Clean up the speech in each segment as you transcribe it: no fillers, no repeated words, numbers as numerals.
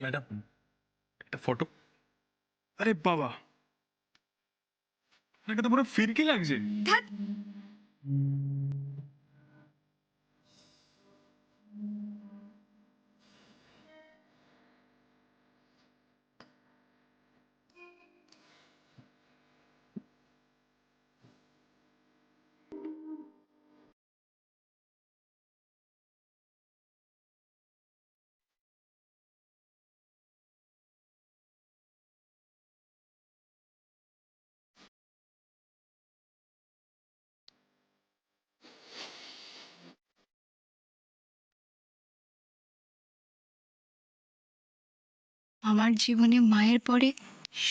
Madam, একটা photo. আরে বাবা, আপনাকে তো পুরো ফিরকি লাগছে। ধ্যাৎ, আমার জীবনে মায়ের পরে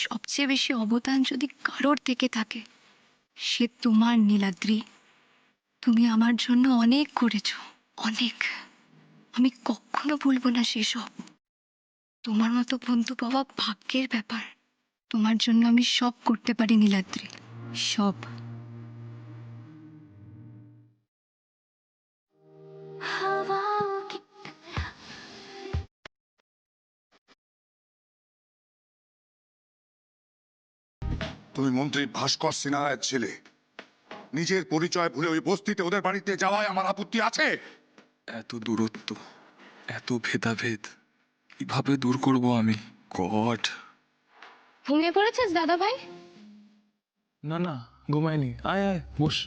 সবচেয়ে বেশি অবদান যদি কারোর থেকে থাকে, সে তোমার, নীলাদ্রি। তুমি আমার জন্য অনেক করেছো, অনেক। আমি কখনো ভুলবো না সেসব। তোমার মতো বন্ধু পাওয়া ভাগ্যের ব্যাপার। তোমার জন্য আমি সব করতে পারি নীলাদ্রি, সব। তুমি মন্ত্রী ভাস্কর সিনহায়ের ছেলে, নিজের পরিচয় ভুলে ওই বস্তিতে ওদের বাড়িতে যাওয়ায় আমার আপত্তি আছে। এত দূরত্ব, এত ভেদাভেদ কিভাবে দূর করব আমি? গড। ঘুমিয়ে পড়েছিস দাদা ভাই? না না, ঘুমায়নি। আয় আয়, বস।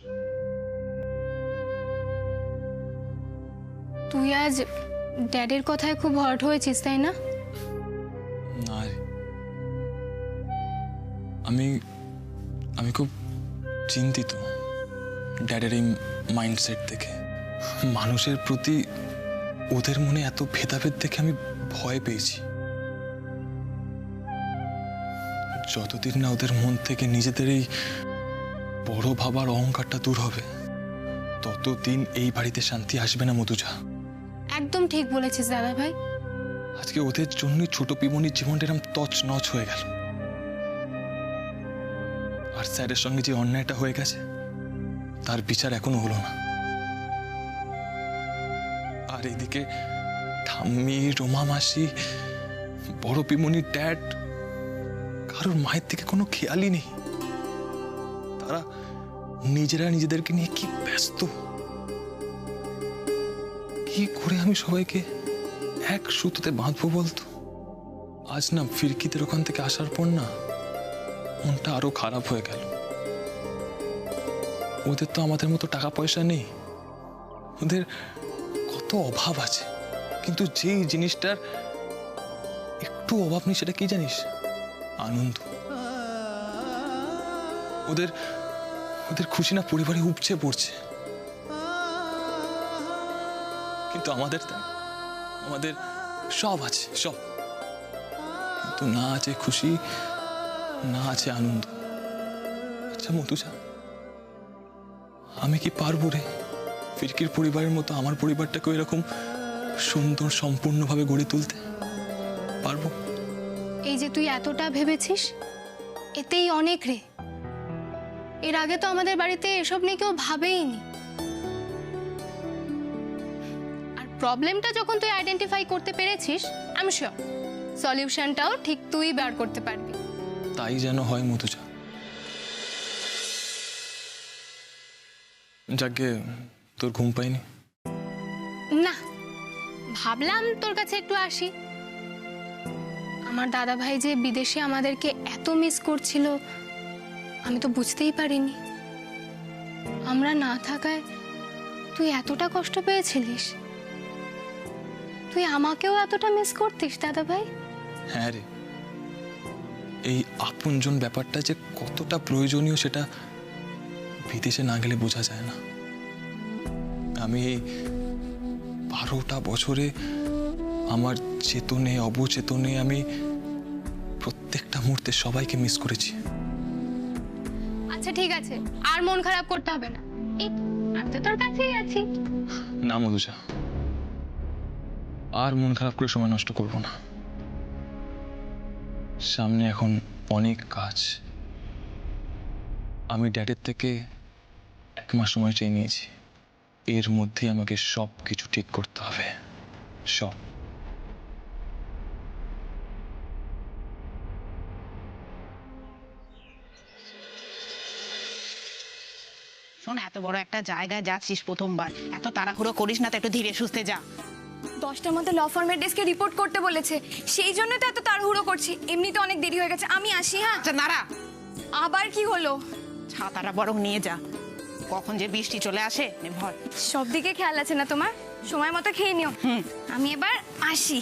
তুই আজ ড্যাডের কথায় খুব হট হয়েছিস, তাই না? না রে, আমি আমি খুব চিন্তিত ড্যাডের এই মাইন্ডসেট দেখে। মানুষের প্রতি ওদের মনে এত ভেদাভেদ দেখে আমি ভয় পেয়েছি। যতদিন না ওদের মন থেকে নিজেদের এই বড় ভাবার অহংকারটা দূর হবে, ততদিন এই বাড়িতে শান্তি আসবে না মধুজা। একদম ঠিক বলেছিস দাদা ভাই। আজকে ওদের জন্যই ছোট পিমনির জীবনটা এরম তছ নছ হয়ে গেল। আর স্যারের সঙ্গে যে অন্যায়টা হয়ে গেছে, তার বিচার এখনো হলো না। আর এদিকে ঠাম্মি, রোমা মাসি, বড় পিমনির ড্যাড, কারোর মায়ের দিকে কোনো খেয়ালই নেই। তারা নিজেরা নিজেদেরকে নিয়ে কি ব্যস্ত। কি করে আমি সবাইকে এক সুতোতে বাঁধবো বলতো? আজ না ফিরকিদের ওখান থেকে আসার পর না মনটা আরো খারাপ হয়ে গেল। ওদের তো আমাদের মতো টাকা পয়সা নেই, ওদের কত অভাব আছে, কিন্তু যেই জিনিসটার একটু অভাব নেই সেটা কি জানিস? আনন্দ। ওদের ওদের খুশি না পরিবারে উপচে পড়ছে, কিন্তু আমাদের আমাদের সব আছে, সব, কিন্তু না আছে খুশি, না আছে আনন্দ। আচ্ছা মধুজা, আমি কি পারবো রে ফিরকির পরিবারের মতো আমার পরিবারটাকে এরকম সুন্দর সম্পূর্ণভাবে গড়ে তুলতে? পারবো? এই যে তুই এতটা ভেবেছিস, এতেই অনেক রে। এর আগে তো আমাদের বাড়িতে এসব নিয়ে কেউ ভাবেইনি। আর প্রবলেমটা যখন তুই আইডেন্টিফাই করতে পেরেছিস, আমি শিওর সলিউশনটাও ঠিক তুই বার করতে পারবি। তাই যেন হয় মধুজা। যাকে তোর ঘুম পাইনি? না, ভাবলাম তোর কাছে একটু আসি। আমার দাদা ভাই যে বিদেশে আমাদেরকে এত মিস করছিল, আমি তো বুঝতেই পারিনি। আমরা না থাকায় তুই এতটা কষ্ট পেয়েছিলিস। তুই আমাকেও এতটা মিস করতিস দাদা ভাই? হ্যাঁ রে, এই আপনজন ব্যাপারটা যে কতটা প্রয়োজনীয় সেটা বিদেশে না গেলে বোঝা যায় না। আমি এই 12টা বছরে আমার চেতনে অবচেতনে আমি প্রত্যেকটা মুহূর্তে সবাইকে মিস করেছি। আচ্ছা ঠিক আছে, আর মন খারাপ করতে হবে না। এই আমি তো তোর কাছেই আছি। না মধুজা, আর মন খারাপ করে সময় নষ্ট করব না। সামনে এখন অনেক কাজ। আমি ড্যাডের থেকে 1 মাস সময় চেয়ে নিয়েছি। এর মধ্যেই আমাকে সব কিছু ঠিক করতে হবে, সব। শোন, এত বড় একটা জায়গায় যাচ্ছিস প্রথমবার, এত তাড়াহুড়ো করিস না তো, একটু ধীরে সুস্থে যা। 10টার মধ্যে ল ফার্মের ডেস্কে রিপোর্ট করতে বলেছে, সেই জন্য তো এত তাড়াহুড়ো করছি। এমনিতে অনেক দেরি হয়ে গেছে, আমি আসি। হ্যাঁ, আচ্ছা নাড়া, আবার কি হলো? ছাতাটা বরং নিয়ে যা, কখন যে বৃষ্টি চলে আসে। নে ভর। সব দিকে খেয়াল আছে না তোমার? সময় মতো খেয়ে নিও। আমি এবার আসি।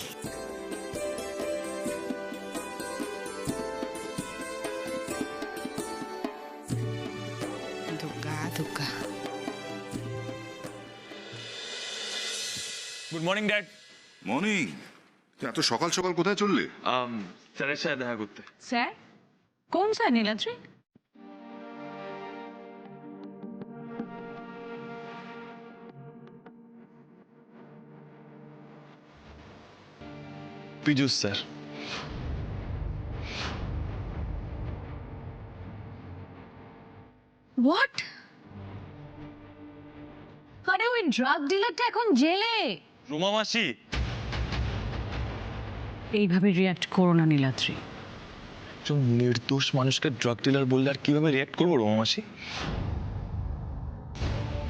Durga Durga. Good morning dad. Morning. এত সকাল সকাল কোথায় চললে? স্যারের সাথে দেখা করতে। স্যার? কোন sir Niladri? Piyush sir. What? আরে ওই ড্রাগ ডিলারটা এখন জেলে। রুমা মাসি। এইভাবে রিয়াক্ট করো না নীলাদ্রি। একজন নির্দোষ মানুষকে ড্রাগ ডিলার বললে আর কিভাবে রিয়াক্ট করবো রুমা মাসি?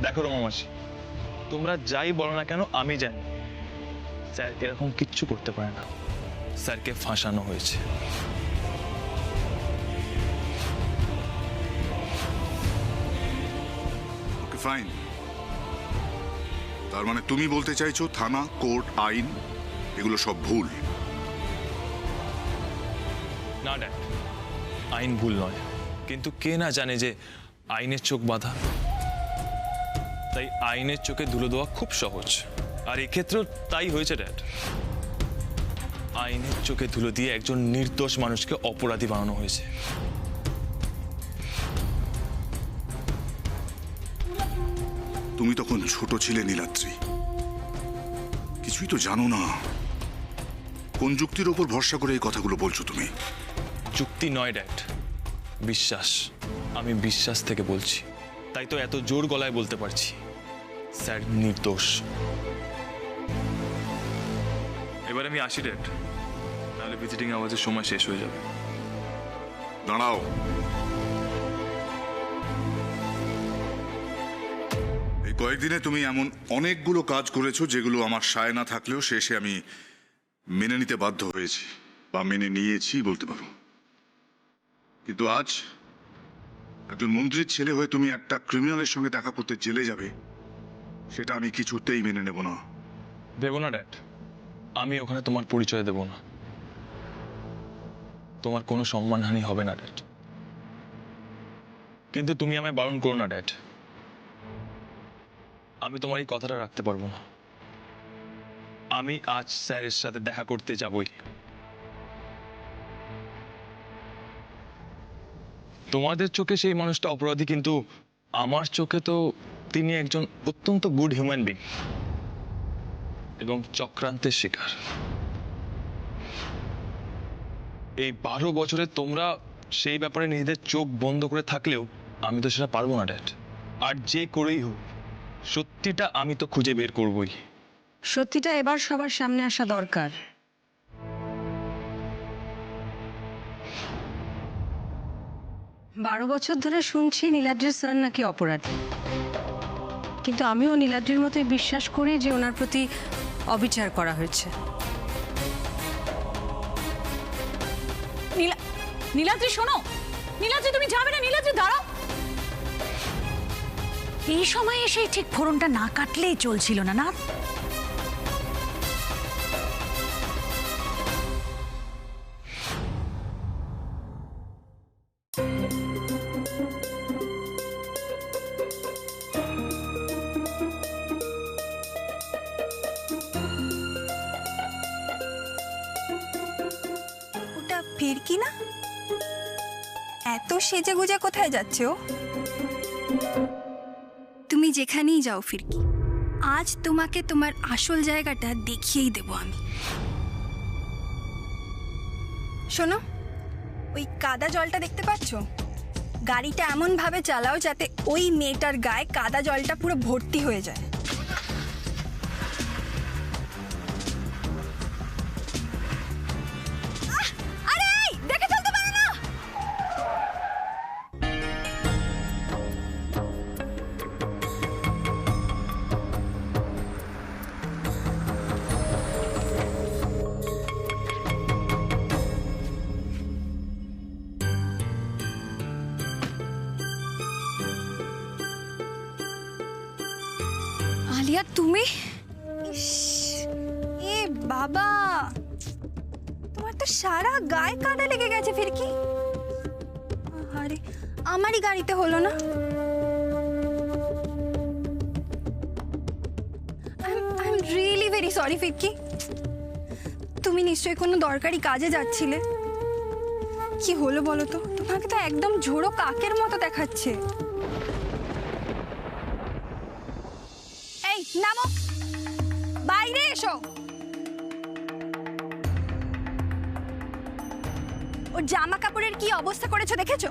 দেখো রুমা মাসি, তোমরা যাই বলো না কেন আমি জানি স্যার এরকম কিচ্ছু করতে পারে না। স্যারকে ফাঁসানো হয়েছে। Okay fine. তার মানে তুমি বলতে চাইছো থানা, কোর্ট, আইন এগুলো সব ভুল? না ড্যাড, আইন ভুল নয়, কিন্তু কে না জানে যে আইনের চোখ বাঁধা। তাই আইনের চোখে ধুলো দেওয়া খুব সহজ, আর এক্ষেত্রেও তাই হয়েছে ড্যাড। আইনের চোখে ধুলো দিয়ে একজন নির্দোষ মানুষকে অপরাধী বানানো হয়েছে। তুমি তখন ছোট ছিলে নীলাদ্রি, কিছুই তো জানো না। কোন যুক্তির ওপর ভরসা করে এই কথাগুলো বলছো তুমি? যুক্তি নয় ড্যাড, বিশ্বাস। আমি বিশ্বাস থেকে বলছি, তাই তো এত জোর গলায় বলতে পারছি স্যার নির্দোষ। এবার আমি আসি ড্যাড, নাহলে ভিজিটিং আওয়াজের সময় শেষ হয়ে যাবে। দাঁড়াও। এই কয়েকদিনে তুমি এমন অনেকগুলো কাজ করেছো যেগুলো আমার সায় না থাকলেও শেষে আমি মেনে নিতে বাধ্য হয়েছি, বা মেনে নিয়েছি বলতে পারো। কিন্তু আজ একজন মন্ত্রীর ছেলে হয়ে তুমি একটা ক্রিমিনালের সঙ্গে দেখা করতে জেলে যাবে, সেটা আমি কিছুতেই মেনে নেব না। দেবো না ড্যাড, আমি ওখানে তোমার পরিচয় দেব না। তোমার কোনো সম্মানহানি হবে না ড্যাড। কিন্তু তুমি আমায় বারণ করো না ড্যাড, আমি তোমার এই কথাটা রাখতে পারবো না। আমি আজ স্যারের সাথে দেখা করতে যাবই। তোমাদের চোখে সেই মানুষটা অপরাধী, কিন্তু আমার চোখে তো তিনি একজন অত্যন্ত গুড হিউম্যান বিং এবং চক্রান্তের শিকার। এই 12 বছরে তোমরা সেই ব্যাপারে নিজেদের চোখ বন্ধ করে থাকলেও আমি তো সেটা পারবো না ড্যাড। আর যে করেই হোক সত্যিটা আমি তো খুঁজে বের করবই। সত্যিটা এবার সবার সামনে আসা দরকার। বারো বছর ধরে শুনছি নীলাদ্রির স্যার নাকি অপরাধী, কিন্তু আমিও নীলাদ্রির মতোই বিশ্বাস করি যে ওনার প্রতি অবিচার করা হয়েছে। নীলাদ্রি শোনো, নীলাদ্রি তুমি যাবে না। নীলাদ্রি দাঁড়াও। এই সময় এসে ঠিক ফোড়নটা না কাটলেই চলছিল না। না ওটা ফিরকি না? এত সেজে গুজে কোথায় যাচ্ছে ও? তুমি যেখানেই যাও ফিরকি, আজ তোমাকে তোমার আসল জায়গাটা দেখিয়েই দেব আমি। শোনো, ওই কাদা জলটা দেখতে পাচ্ছ? গাড়িটা এমন ভাবে চালাও যাতে ওই মেয়েটার গায়ে কাদা জলটা পুরো ভর্তি হয়ে যায়। আরে দেখে চলতে পারো না? আলিয়া তুমি ইস, এ বাবা, তোমার তো সারা গায়ে কাদা লেগে গেছে ফিরকি। আরে আমারই গাড়িতে হলো না। I am really very sorry Phirki. তুমি নিশ্চয়ই কোনো দরকারি কাজে যাচ্ছিলে। কি হলো বলো তো? তোমাকে তো একদম ঝোড়ো কাকের মতো দেখাচ্ছে। এই নামো, বাইরে এসো। ওর জামা কাপড়ের কি অবস্থা করেছো দেখেছো?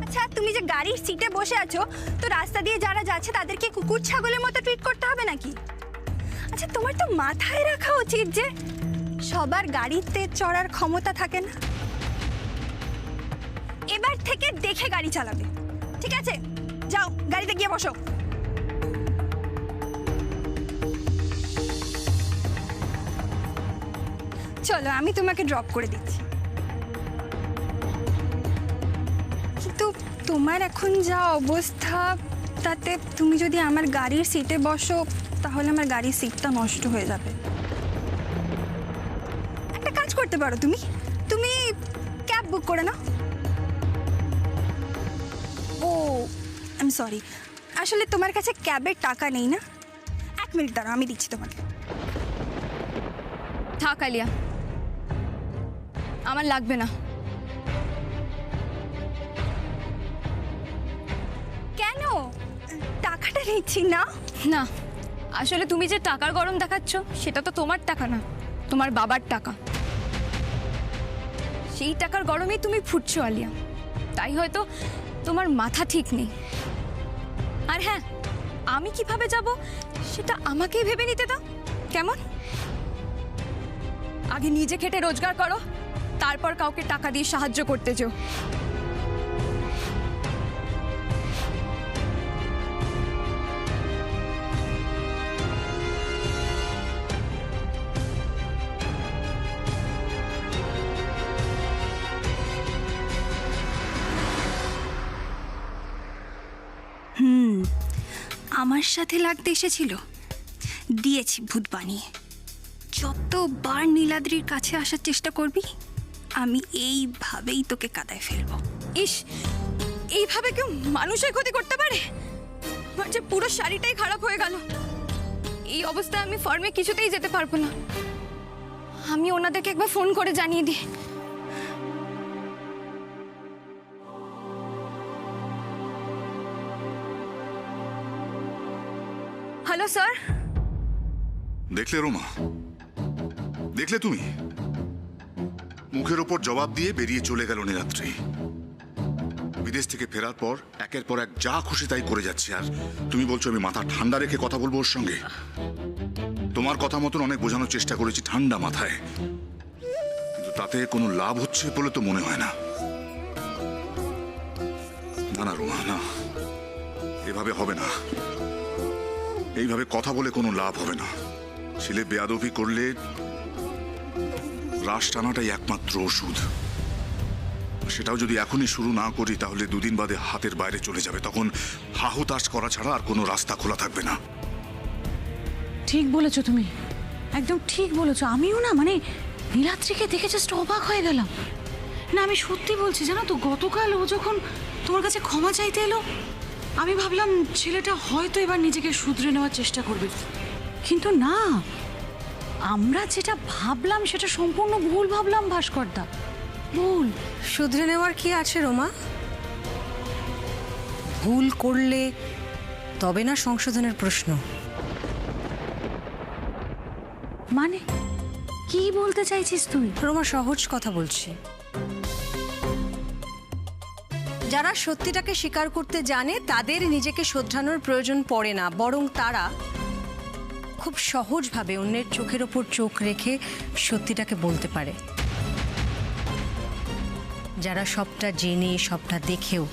আচ্ছা, তুমি যে গাড়ির সিটে বসে আছো, তো রাস্তা দিয়ে যারা যাচ্ছে তাদেরকে কুকুর ছাগলের মতো ট্রিট করতে হবে নাকি? আচ্ছা, তোমার তো মাথায় রাখা উচিত যে সবার গাড়িতে চড়ার ক্ষমতা থাকে না। এবার থেকে দেখে গাড়ি চালাবে, ঠিক আছে? যাও গাড়িতে গিয়ে বসো। চলো, আমি তোমাকে ড্রপ করে দিচ্ছি। কিন্তু তোমার এখন যা অবস্থা, তাতে তুমি যদি আমার গাড়ির সিটে বসো তাহলে আমার গাড়ির সিটটা নষ্ট হয়ে যাবে। একটা কাজ করতে পারো, তুমি ক্যাব বুক করে নাও। ও আই এম সরি, আসলে তোমার কাছে ক্যাবের টাকা নেই না? 1 মিনিট দাঁড়াও, আমি দিচ্ছি তোমাকে। থাক আলিয়া, আমার লাগবে না। কেন? টাকাটা নিচ্ছি না। না, আসলে তুমি যে টাকার গরম দেখাচ্ছ সেটা তো তোমার টাকা না, তোমার বাবার টাকা। সেই টাকার গরমেই তুমি ফুটছো আলিয়া, তাই হয়তো তোমার মাথা ঠিক নেই। আর হ্যাঁ, আমি কিভাবে যাব সেটা আমাকেই ভেবে নিতে দাও, কেমন? আগে নিজে খেটে রোজগার করো, তারপর কাউকে টাকা দিয়ে সাহায্য করতে যেও। আমার সাথে লাগতে এসেছিল, দিয়েছি ভূত বানিয়ে। যতবার নীলাদ্রির কাছে আসার চেষ্টা করবি, আমি এইভাবেই তোকে কাদায় ফেলবো। ইস, এইভাবে কেউ মানুষের ক্ষতি করতে পারে? আমার যে পুরো শাড়িটাই খারাপ হয়ে গেল। এই অবস্থায় আমি ফার্মে কিছুতেই যেতে পারবো না। আমি ওনাদেরকে একবার ফোন করে জানিয়ে দিই। Hello sir. দেখলে রোমা, দেখলে তুমি? মুখের ওপর জবাব দিয়ে বেরিয়ে চলে গেল নীলাদ্রি। বিদেশ থেকে ফেরার পর একের পর এক যা খুশি তাই করে যাচ্ছে, আর তুমি বলছো আমি মাথা ঠান্ডা রেখে কথা বলবো ওর সঙ্গে? তোমার কথা মতন অনেক বোঝানোর চেষ্টা করেছি ঠান্ডা মাথায়, কিন্তু তাতে কোনো লাভ হচ্ছে বলে তো মনে হয় না। না না রোমা, না, এভাবে হবে না। এইভাবে কথা বলে কোনো লাভ হবে না। ছেলে বেয়াদবি করলে রাশ টানাটাই একমাত্র ওষুধ। সেটাও যদি এখনই শুরু না করি তাহলে 2 দিন বাদে হাতের বাইরে চলে যাবে। তখন হাহুতাশ করা ছাড়া আর কোনো রাস্তা খোলা থাকবে না। ঠিক বলেছো তুমি, একদম ঠিক বলেছো। আমিও না মানে নীলাদ্রিকে দেখে জাস্ট অবাক হয়ে গেলাম। না, আমি সত্যি বলছি, জানো তো, গতকাল ও যখন তোমার কাছে ক্ষমা চাইতে এলো, আমি ভাবলাম ছেলেটা হয়তো এবার নিজেকে শুধরে নেওয়ার চেষ্টা করবে, কিন্তু না, আমরা যেটা ভাবলাম সেটা সম্পূর্ণ ভুল ভাবলাম ভাস্করদা, ভুল। শুধরে নেওয়ার কি আছে রোমা? ভুল করলে তবে না সংশোধনের প্রশ্ন। মানে কি বলতে চাইছিস তুই? রোমা, সহজ কথা বলছি। যারা সত্যিটাকে স্বীকার করতে জানে তাদের নিজেকে শোধরানোর প্রয়োজন পড়ে না, বরং তারা খুব সহজভাবে অন্যের চোখের ওপর চোখ রেখে সত্যিটাকে বলতে পারে। যারা সবটা জেনে সবটা দেখেও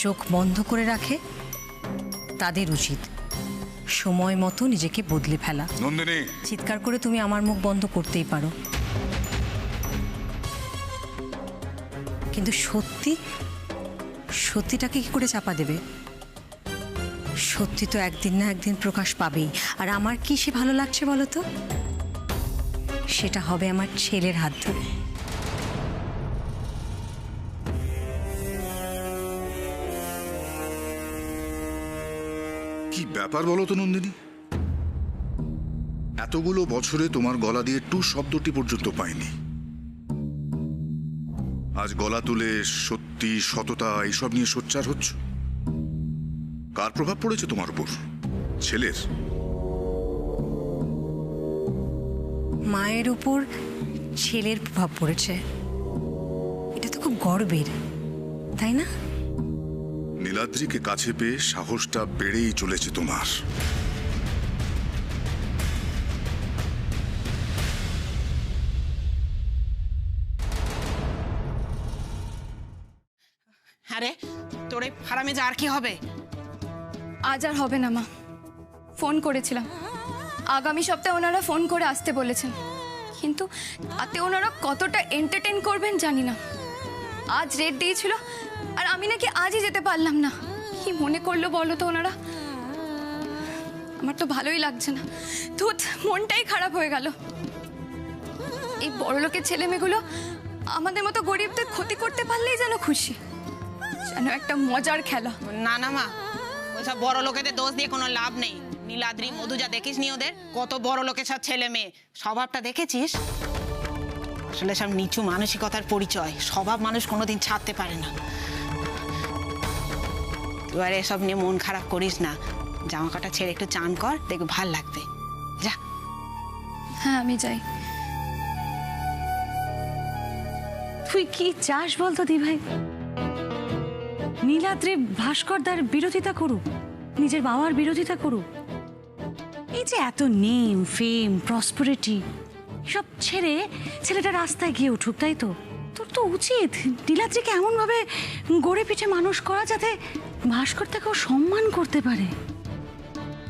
চোখ বন্ধ করে রাখে, তাদের উচিত সময় মতো নিজেকে বদলে ফেলা। নন্দিনী, চিৎকার করে তুমি আমার মুখ বন্ধ করতেই পারো, কিন্তু সত্যিটাকে কি করে চাপা দেবে? সত্যি তো একদিন না একদিন প্রকাশ পাবেই। আর আমার কি সে ভালো লাগছে বলো তো? সেটা হবে আমার ছেলের হাত ধরে। কি ব্যাপার বলো তো নন্দিনী, এতগুলো বছরে তোমার গলা দিয়ে টু শব্দটি পর্যন্ত পাইনি। আজ গলা তুলে সত্যি সততা এইসব নিয়ে সোচ্চার হচ্ছ। কার প্রভাব পড়েছে তোমার উপর? ছেলের? মায়ের উপর ছেলের প্রভাব পড়েছে, এটা তো খুব গর্বের, তাই না? নীলাদ্রিকে কাছে পেয়ে সাহসটা বেড়েই চলেছে তোমার। আরে তোর এই ফার্মে যা আর কি হবে? আজ আর হবে না মা, ফোন করেছিলাম, আগামী সপ্তাহে ওনারা ফোন করে আসতে বলেছেন, কিন্তু তাতে ওনারা কতটা এন্টারটেইন করবেন জানি না। আজ রেট দিয়েছিল আর আমি নাকি আজই যেতে পারলাম না। কি মনে করলো বলো তো ওনারা? আমার তো ভালোই লাগছে না, ধুত, মনটাই খারাপ হয়ে গেল। এই বড়লোকের ছেলে মেয়েগুলো আমাদের মতো গরিবদের ক্ষতি করতে পারলেই যেন খুশি, যেন একটা মজার খেলা। না না মা, ওইসব বড় লোকেদের দোষ দিয়ে কোনো লাভ নেই। নীলাদ্রি, মধুজা দেখিস নি ওদের? কত বড় লোকের সব ছেলে মেয়ে, স্বভাবটা দেখেছিস? আসলে সব নিচু মানসিকতার পরিচয়, স্বভাব মানুষ কোনোদিন ছাড়তে পারে না। তুই আর এসব নিয়ে মন খারাপ করিস না, জামা কাটা ছেড়ে একটু চান কর, দেখবে ভাল লাগবে। যা। হ্যাঁ আমি যাই। তুই কি চাস বলতো দি ভাই? নীলাদ্রি ভাস্করদার বিরোধিতা করুক, নিজের বাবার বিরোধিতা করুক? এই যে এত নেম ফেম প্রসপারিটি সব ছেড়ে ছেলেটা রাস্তায় গিয়ে উঠুক, তাই তো? তোর তো উচিত নীলাদ্রিকে এমন ভাবে গড়ে পিঠে মানুষ করা যাতে ভাস্কর তাকেও সম্মান করতে পারে।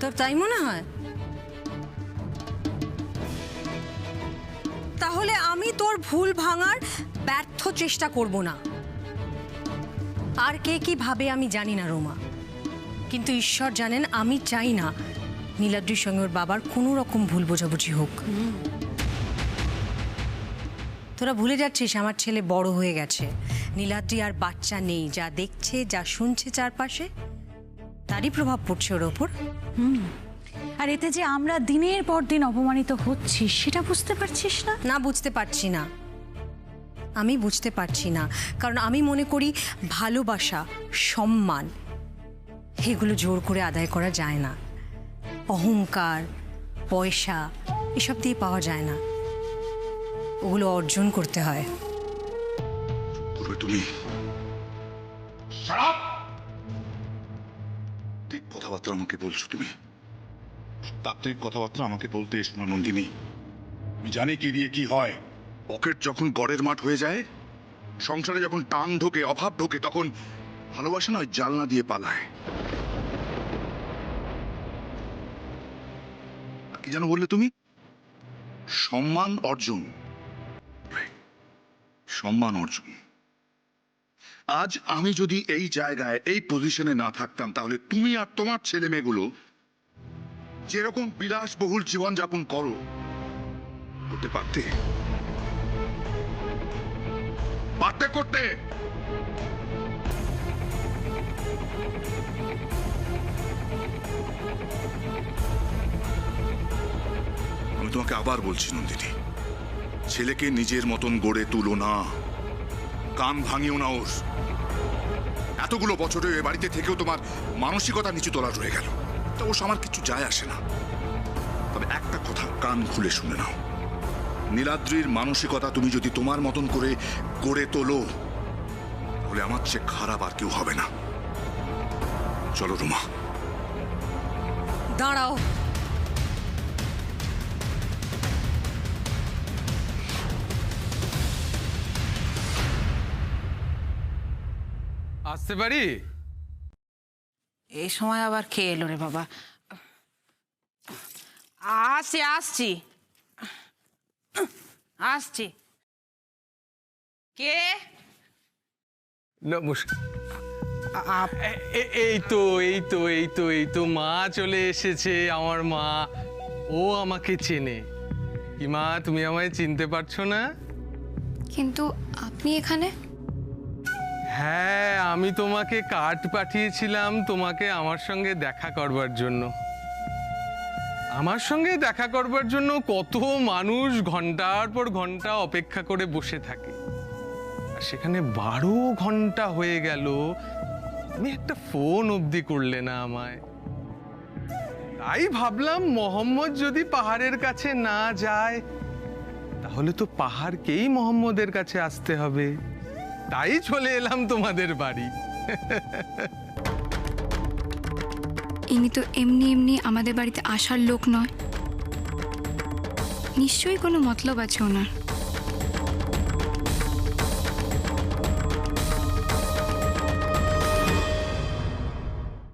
তোর তাই মনে হয়? তাহলে আমি তোর ভুল ভাঙার ব্যর্থ চেষ্টা করব না। আর কে কি ভাবে আমি জানি না রোমা, কিন্তু ঈশ্বর জানেন আমি চাই না নীলাদ্রির সঙ্গে ওর বাবার কোনো রকম ভুল বোঝাবুঝি হোক। তোরা ভুলে যাচ্ছিস আমার ছেলে বড় হয়ে গেছে, নীলাদ্রি আর বাচ্চা নেই। যা দেখছে যা শুনছে চারপাশে তারই প্রভাব পড়ছে ওর ওপর। আর এতে যে আমরা দিনের পর দিন অপমানিত হচ্ছি সেটা বুঝতে পারছিস না? না, বুঝতে পারছি না, আমি বুঝতে পারছি না। কারণ আমি মনে করি ভালোবাসা, সম্মান এগুলো জোর করে আদায় করা যায় না। অহংকার, পয়সা এসব দিয়ে পাওয়া যায় না, ওগুলো অর্জন করতে হয়। তুমি ঠিক কথাবার্তা আমাকে বলছো তুমি? তাত্ত্বিক কথাবার্তা আমাকে বলতে এসো না নন্দিনী। আমি জানি কি দিয়ে কি হয়। পকেট যখন গড়ের মাঠ হয়ে যায়, সংসারে যখন টান ঢোকে, অভাব ঢোকে, তখন ভালোবাসা নয় জানলা দিয়ে পালায়। কি যেন বললে তুমি? সম্মান অর্জন। সম্মান অর্জন। আজ আমি যদি এই জায়গায়, এই পজিশনে না থাকতাম, তাহলে তুমি আর তোমার ছেলে মেয়েগুলো যেরকম বিলাসবহুল জীবনযাপন করো করতে পারতে? পারতে করতে? আমি তোমাকে আবার বলছি নন্দিনী, ছেলেকে নিজের মতন গড়ে তুলো না, কান ভাঙিও না ওর। এতগুলো বছরে এ বাড়িতে থেকেও তোমার মানসিকতা নিচু তোলা রয়ে গেল। তা ওর আমার কিছু যায় আসে না, তবে একটা কথা কান খুলে শুনে নাও, নীলাদ্রির মানসিকতা তুমি যদি তোমার মতন করে গড়ে তোলো, তাহলে আমার চেয়ে খারাপ আর কেউ হবে না। চলো রুমা। দাঁড়াও, আসতে পারি? এই সময় আবার কে এলো রে বাবা? আসছি আসছি আসছি। কে? নমস্কার। এই তো মা চলে এসেছে, আমার মা। ও আমাকে চেনে। কি মা, তুমি আমায় চিনতে পারছো না? কিন্তু আপনি এখানে? হ্যাঁ, আমি তোমাকে কার্ড পাঠিয়েছিলাম তোমাকে আমার সঙ্গে দেখা করবার জন্য। আমার সঙ্গে দেখা করবার জন্য কত মানুষ ঘন্টার পর ঘন্টা অপেক্ষা করে বসে থাকে, আর সেখানে 12 ঘন্টা হয়ে গেল, তুমি একটা ফোন অবধি করলে না আমায়। তাই ভাবলাম মোহাম্মদ যদি পাহাড়ের কাছে না যায়, তাহলে তো পাহাড়কেই মোহাম্মদের কাছে আসতে হবে। তাই চলে এলাম তোমাদের বাড়ি। ইনি তো এমনি এমনি আমাদের বাড়িতে আসার লোক নয়, নিশ্চয়ই কোনো মতলব আছে ওনার।